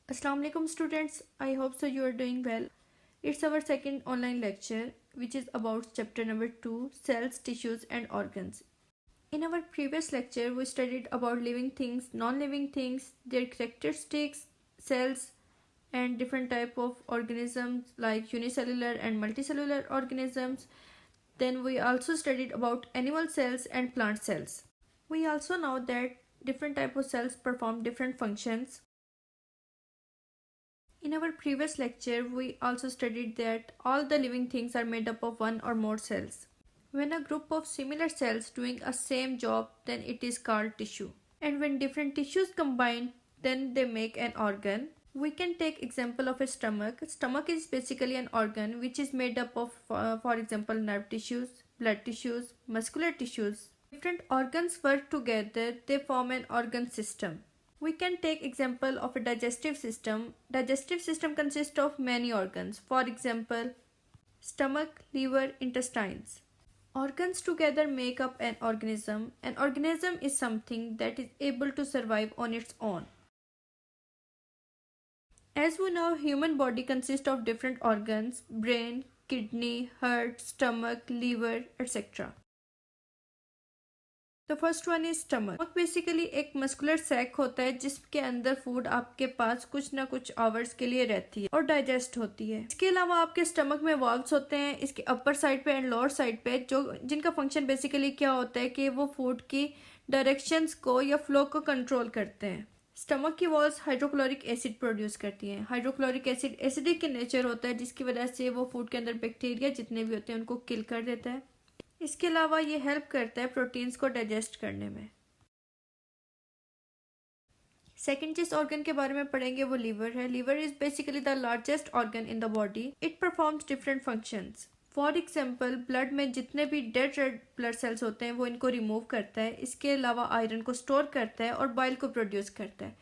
Assalamu alaikum students. I hope so you are doing well. It's our second online lecture which is about chapter number 2, cells, tissues and organs. In our previous lecture we studied about living things, non-living things, their characteristics, cells and different type of organisms like unicellular and multicellular organisms. Then we also studied about animal cells and plant cells. We also know that different type of cells perform different functions. In our previous lecture, we also studied that all the living things are made up of one or more cells. When a group of similar cells doing a same job, then it is called tissue. And when different tissues combine, then they make an organ. We can take example of a stomach. Stomach is basically an organ which is made up of, for example, nerve tissues, blood tissues, muscular tissues. Different organs work together, they form an organ system. We can take example of a digestive system. Digestive system consists of many organs. For example, stomach, liver, intestines. Organs together make up an organism. An organism is something that is able to survive on its own. As we know, human body consists of different organs: brain, kidney, heart, stomach, liver, etc. तो first one is stomach. Basically एक muscular sac होता है जिसके अंदर food आपके पास कुछ ना कुछ आवर्स के लिए रहती है और डाइजेस्ट होती है. इसके अलावा आपके स्टमक में वॉल्व्स होते हैं इसके अपर साइड पे एंड लोअर साइड पे, जो जिनका फंक्शन बेसिकली क्या होता है कि वो फूड की डायरेक्शंस को या फ्लो को कंट्रोल करते हैं. स्टमक की वॉल्स हाइड्रोक्लोरिक एसिड प्रोड्यूस करती हैं. हाइड्रोक्लोरिक एसिड एसिडिक के नेचर होता है जिसकी वजह से वो फूड के अंदर बैक्टीरिया जितने भी होते हैं उनको किल कर देता है. इसके अलावा ये हेल्प करता है प्रोटीन्स को डाइजेस्ट करने में. सेकेंड जिस ऑर्गन के बारे में पढ़ेंगे वो लीवर है. Liver is basically the largest organ in the body. It performs different functions. For example, blood में जितने भी डेड रेड ब्लड सेल्स होते हैं वो इनको रिमूव करता है. इसके अलावा आयरन को स्टोर करता है और बाइल को प्रोड्यूस करता है.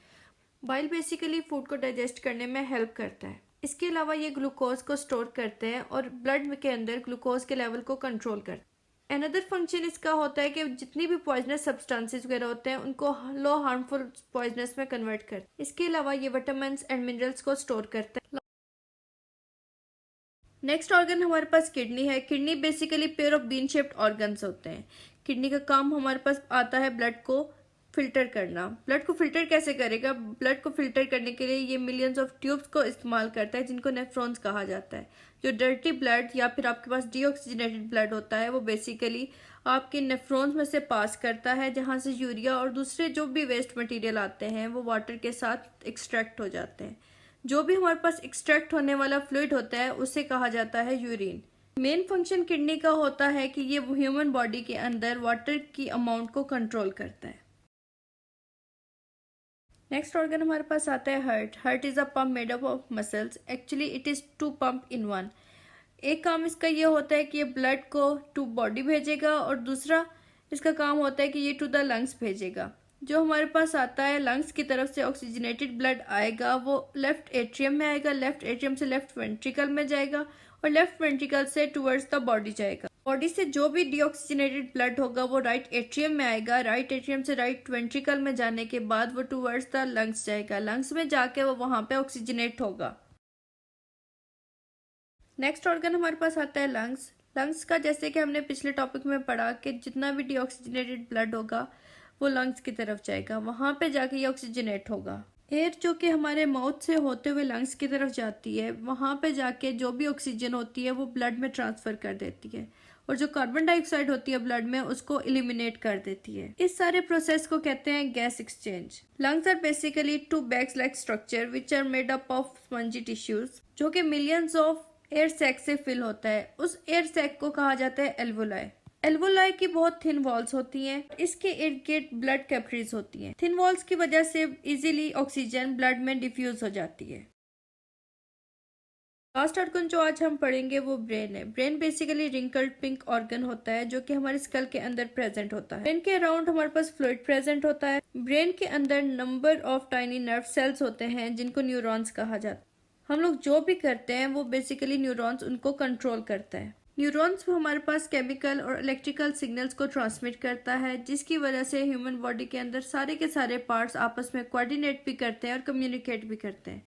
बाइल बेसिकली फूड को डाइजेस्ट करने में हेल्प करता है. इसके अलावा ये ग्लूकोज को स्टोर करते हैं और ब्लड के अंदर ग्लूकोज के लेवल को कंट्रोल करते हैं. अनदर फंक्शन इसका होता है कि जितनी भी पॉइजनस सब्सटेंसेस वगैरह होते हैं उनको लो हार्मफुल पॉइजनस में कन्वर्ट करते हैं. इसके अलावा ये विटामिन एंड मिनरल्स को स्टोर करते हैं. नेक्स्ट ऑर्गन हमारे पास किडनी है. Kidney basically pair of bean shaped organs होते हैं. किडनी का काम हमारे पास आता है ब्लड को फिल्टर करना. ब्लड को फिल्टर कैसे करेगा? ब्लड को फिल्टर करने के लिए ये मिलियंस ऑफ ट्यूब्स को इस्तेमाल करता है जिनको नेफ्रॉन्स कहा जाता है. जो डर्टी ब्लड या फिर आपके पास डीऑक्सीजनेटेड ब्लड होता है वो बेसिकली आपके नेफ्रॉन्स में से पास करता है जहां से यूरिया और दूसरे जो भी वेस्ट मटेरियल आते हैं वो वाटर के साथ एक्सट्रैक्ट हो जाते हैं. जो भी हमारे पास एक्सट्रैक्ट होने वाला फ्लूइड होता है उसे कहा जाता है यूरिन. मेन फंक्शन किडनी का होता है कि ये ह्यूमन बॉडी के अंदर वाटर की अमाउंट को कंट्रोल करता है. नेक्स्ट ऑर्गन हमारे पास आता है heart. Heart is a pump made up of muscles. Actually it is two pump in one. एक काम इसका ये होता है कि ये ब्लड को टू बॉडी भेजेगा और दूसरा इसका काम होता है कि ये टू द लंग्स भेजेगा. जो हमारे पास आता है लंग्स की तरफ से ऑक्सीजनेटेड ब्लड आएगा वो लेफ्ट एट्रियम में आएगा. लेफ्ट एट्रियम से लेफ्ट वेंट्रिकल में जाएगा और लेफ्ट वेंट्रिकल से टुवर्ड्स द बॉडी जाएगा. बॉडी से जो भी डीऑक्सीजनेटेड ब्लड होगा वो राइट एट्रियम में आएगा. राइट एट्रियम से राइट वेंट्रिकल में जाने के बाद वो टुवर्ड्स द लंग्स जाएगा. लंग्स में जाके वो वहां पे ऑक्सीजनेट होगा. नेक्स्ट ऑर्गन हमारे पास आता है लंग्स. लंग्स का जैसे कि हमने पिछले टॉपिक में पढ़ा कि जितना भी डीऑक्सीजनेटेड ब्लड होगा वो लंग्स की तरफ जाएगा. वहां पे जाके ये ऑक्सीजनेट होगा. एयर जो कि हमारे माउथ से होते हुए लंग्स की तरफ जाती है वहां पे जाके जो भी ऑक्सीजन होती है वो ब्लड में ट्रांसफर कर देती है और जो कार्बन डाइऑक्साइड होती है ब्लड में उसको इलिमिनेट कर देती है. इस सारे प्रोसेस को कहते हैं gas exchange. Lungs are basically two bags like structure which are made up of spongy tissues जो कि मिलियंस ऑफ एयर सैक से फिल होता है. उस एयर सैक को कहा जाता है एल्वोलाई. एल्वोलाई की बहुत थिन वॉल्स होती हैं. इसके इर्द गिर्द ब्लड कैपिलरीज होती हैं. थिन वॉल्स की वजह से इजीली ऑक्सीजन ब्लड में डिफ्यूज हो जाती है. लास्ट ऑर्गन जो आज हम पढ़ेंगे वो ब्रेन है. Brain basically wrinkled pink organ होता है जो कि हमारे स्कल के अंदर प्रेजेंट होता है. ब्रेन के अराउंड हमारे पास फ्लूइड प्रेजेंट होता है. ब्रेन के अंदर number of tiny nerve cells होते हैं जिनको न्यूरॉन्स कहा जाता है. हम लोग जो भी करते हैं वो बेसिकली न्यूरॉन्स उनको कंट्रोल करता है. न्यूरॉन्स हमारे पास केमिकल और इलेक्ट्रिकल सिग्नल्स को ट्रांसमिट करता है जिसकी वजह से ह्यूमन बॉडी के अंदर सारे के सारे पार्ट्स आपस में कोऑर्डिनेट भी करते हैं और कम्युनिकेट भी करते हैं.